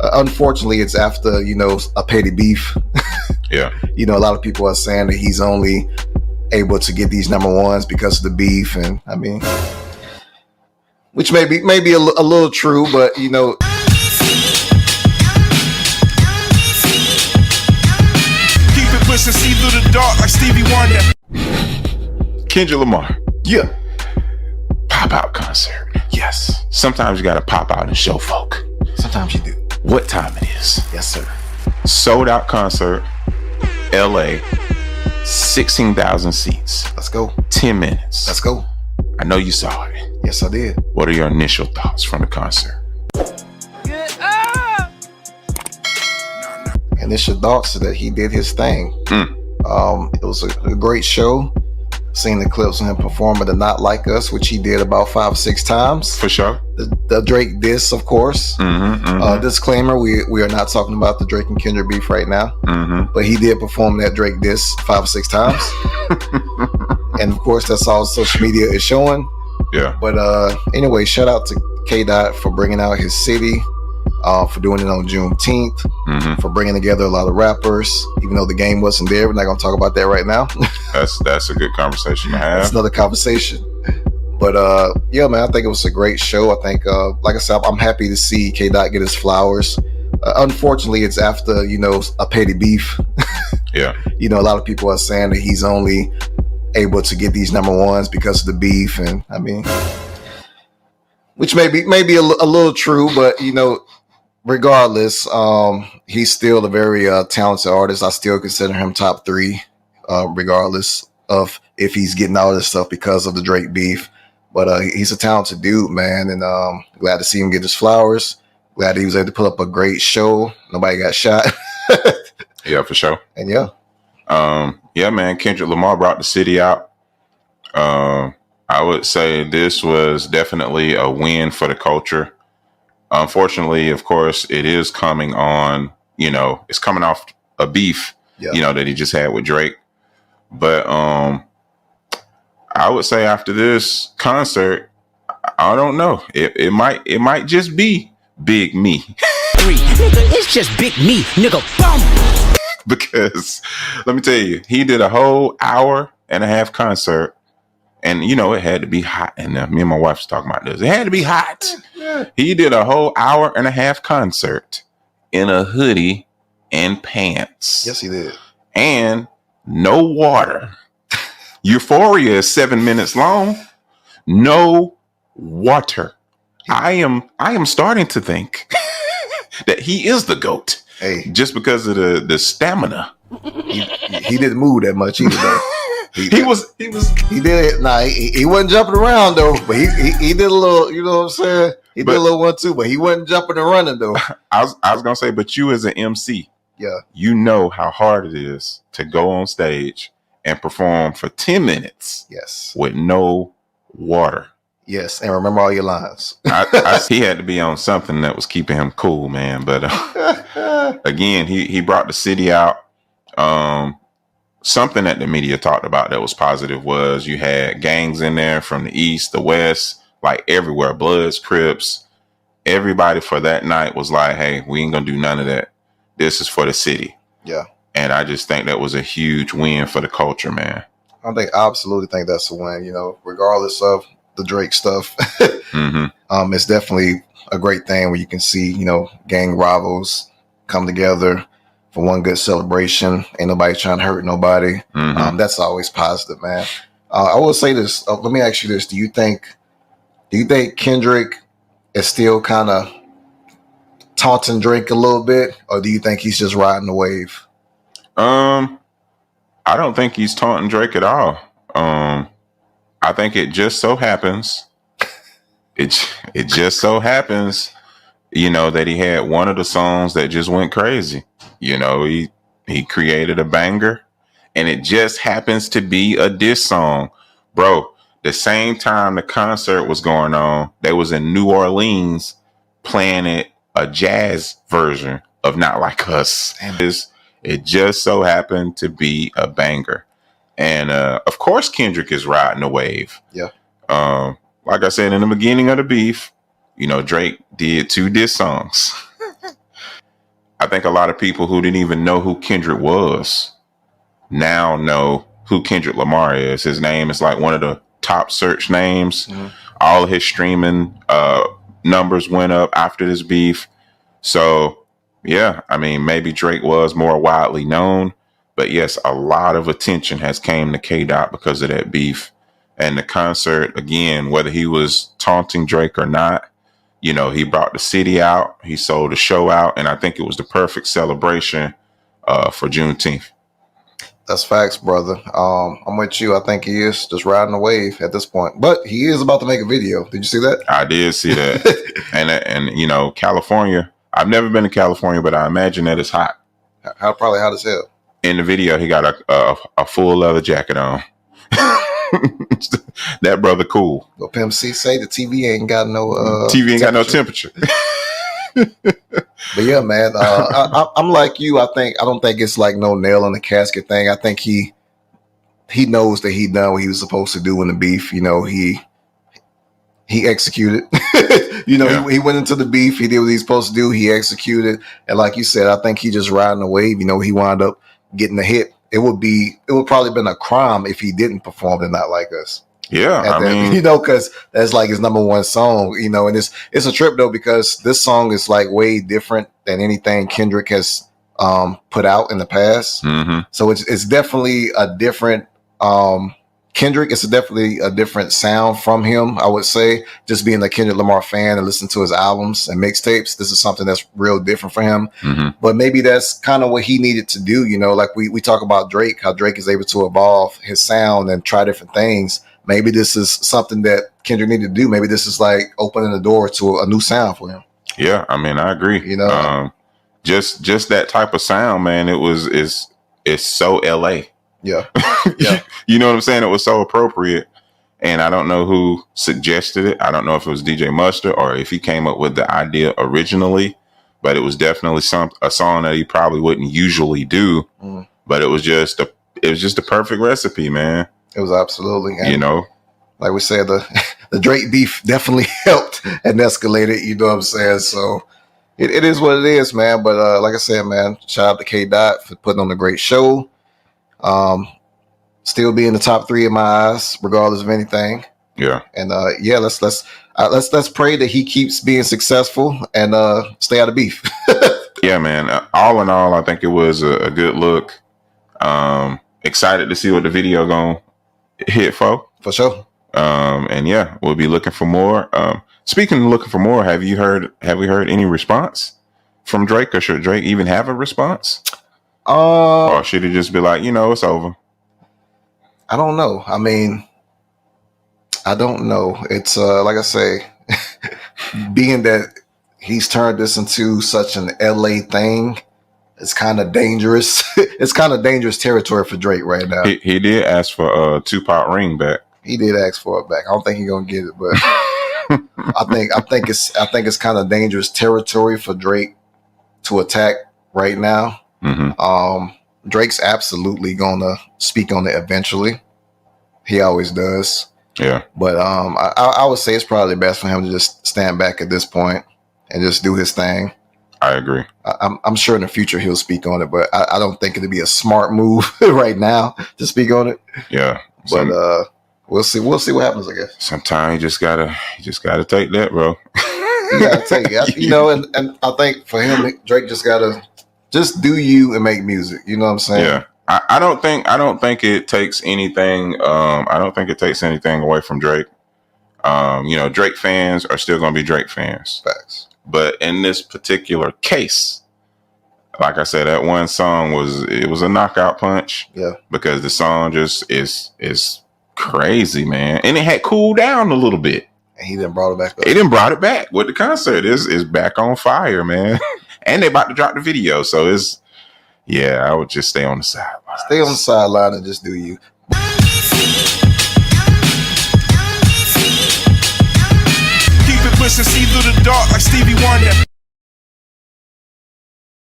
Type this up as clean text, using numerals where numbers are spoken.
Unfortunately, it's after, a petty beef. Yeah. A lot of people are saying that he's only able to get these number ones because of the beef. And I mean, which may be a little true, but, Keep it pushing, see through the dark like Stevie Wonder. Kendrick Lamar. Yeah. Pop out concert. Yes. Sometimes you got to pop out and show folk. Sometimes you do. What time it is? Yes, sir. Sold out concert. LA. 16,000 seats. Let's go. 10 minutes. Let's go. I know you saw it. Yes, I did. What are your initial thoughts from the concert? Initial thoughts that he did his thing. It was a great show. Seen the clips of him performing the Not Like Us, which he did about 5 or 6 times. For sure. The Drake diss, of course. Disclaimer, we are not talking about the Drake and Kendrick beef right now. But he did perform that Drake diss 5 or 6 times. And of course, that's all social media is showing. Yeah. But anyway, shout out to K-Dot for bringing out his city, for doing it on Juneteenth, for bringing together a lot of rappers, even though the game wasn't there. We're not going to talk about that right now. That's a good conversation to have. That's another conversation. But yeah, man, I think it was a great show. I think, like I said, I'm happy to see K-Dot get his flowers. Unfortunately, it's after, a petty beef. Yeah. A lot of people are saying that he's only able to get these number ones because of the beef. And I mean, which may be a little true, but, regardless, he's still a very talented artist. I still consider him top 3, regardless of if he's getting all this stuff because of the Drake beef. But he's a talented dude, man, and glad to see him get his flowers. Glad that he was able to put up a great show. Nobody got shot. Yeah, for sure. And yeah. Yeah, man, Kendrick Lamar brought the city out. I would say this was definitely a win for the culture. Unfortunately, of course, it is coming on, it's coming off a beef, that he just had with Drake. But I would say after this concert, I don't know. It might just be Big Me. Nigga, it's just Big Me, nigga. Boom. Because let me tell you, he did a whole hour and a half concert. And, it had to be hot in there. Me and my wife was talking about this. It had to be hot. He did a whole hour and a half concert in a hoodie and pants. Yes, he did. And no water. Euphoria is 7 minutes long. No water. I am starting to think that he is the GOAT. Hey, just because of the stamina. He didn't move that much either, though. He did. Nah, he wasn't jumping around though, but he did a little. You know what I'm saying? He did a little 1-2, but he wasn't jumping and running though. I was gonna say, but you as an MC, you know how hard it is to go on stage and perform for 10 minutes. Yes, with no water. Yes, and remember all your lines. He had to be on something that was keeping him cool, man. But again, he brought the city out. Something that the media talked about that was positive was you had gangs in there from the east, the west, like everywhere, Bloods, Crips. Everybody for that night was like, hey, we ain't gonna do none of that. This is for the city. Yeah. And I just think that was a huge win for the culture, man. I absolutely think that's a win, regardless of the Drake stuff. It's definitely a great thing where you can see, gang rivals come together for one good celebration. Ain't nobody trying to hurt nobody. That's always positive, man. I will say this. Let me ask you this. Do you think Kendrick is still kind of taunting Drake a little bit, or do you think he's just riding the wave? I don't think he's taunting Drake at all. I think it just so happens, that he had one of the songs that just went crazy. He created a banger, and it just happens to be a diss song, bro. The same time the concert was going on, they was in New Orleans playing a jazz version of Not Like Us. It just so happened to be a banger. And of course, Kendrick is riding the wave. Yeah. Like I said in the beginning of the beef, Drake did 2 diss songs. think a lot of people who didn't even know who Kendrick was now know who Kendrick Lamar is. His name is like one of the top search names. Mm-hmm. All of his streaming numbers went up after this beef. So, yeah, I mean, maybe Drake was more widely known. But yes, a lot of attention has came to K-Dot because of that beef. And the concert, again, whether he was taunting Drake or not, you know, he brought the city out. He sold the show out. And I think it was the perfect celebration for Juneteenth. That's facts, brother. I'm with you. I think he is just riding a wave at this point. But he is about to make a video. Did you see that? I did see that. and you know, California, I've never been to California, but I imagine that it's hot. Probably hot as hell. In the video, he got a full leather jacket on. That brother cool. Well, Pimp C say the TV ain't got no TV ain't got no temperature. But yeah, man, I'm like you. I don't think it's like no nail in the casket thing. I think he knows that he done what he was supposed to do in the beef. You know, he executed. You know, yeah. He went into the beef. He did what he's supposed to do. He executed, and like you said, I think he just riding the wave. You know, he wound up getting a hit. It would probably been a crime if he didn't perform in Not Like Us. Yeah, I mean, you know, because that's like his number one song, you know, and it's a trip though, because this song is like way different than anything Kendrick has put out in the past. Mm-hmm. So it's definitely a different Kendrick. It's definitely a different sound from him, I would say. Just being a Kendrick Lamar fan and listening to his albums and mixtapes, this is something that's real different for him. Mm-hmm. But maybe that's kind of what he needed to do, you know, like we talk about Drake, how Drake is able to evolve his sound and try different things. Maybe this is something that Kendrick needed to do. Maybe this is like opening the door to a new sound for him. Yeah, I mean, I agree. You know, just that type of sound, man. It's so LA. Yeah, yeah. You know what I'm saying? It was so appropriate, and I don't know who suggested it. I don't know if it was DJ Mustard or if he came up with the idea originally, but it was definitely a song that he probably wouldn't usually do. Mm. But it was just a perfect recipe, man. It was absolutely, and you know, like we said, the Drake beef definitely helped and escalated. You know what I'm saying? So it is what it is, man. But like I said, man, shout out to K-Dot for putting on a great show. Still be in the top 3 in my eyes, regardless of anything. Yeah, and yeah, let's pray that he keeps being successful and stay out of beef. Yeah, man. All in all, I think it was a good look. Excited to see what the video gonna hit for sure. And yeah, we'll be looking for more. Speaking of looking for more, have we heard any response from Drake, or should Drake even have a response? Or should he just be like, you know, it's over? I don't know. I mean, I don't know. It's like I say, being that he's turned this into such an LA thing, it's kind of dangerous. It's kind of dangerous territory for Drake right now. He did ask for a Tupac ring back. He did ask for it back. I don't think he's gonna get it, but I think it's kind of dangerous territory for Drake to attack right now. Mm-hmm. Drake's absolutely gonna speak on it eventually. He always does. Yeah. But I would say it's probably best for him to just stand back at this point and just do his thing. I agree. I'm sure in the future he'll speak on it, but I don't think it'd be a smart move right now to speak on it. Yeah. But we'll see what happens, I guess. Sometimes you just gotta take that, bro. You gotta take it. You know, and I think for him, Drake just gotta just do you and make music. You know what I'm saying? Yeah. I don't think it takes anything. I don't think it takes anything away from Drake. You know, Drake fans are still gonna be Drake fans. Facts. But in this particular case, like I said, that one song was a knockout punch. Yeah. Because the song just is crazy, man. And it had cooled down a little bit. And he then brought it back up. He then brought it back with the concert. Is back on fire, man. And they about to drop the video. So I would just stay on the sideline. Stay on the sideline and just do you. Keep it pushing, see through the dark like Stevie Wonder.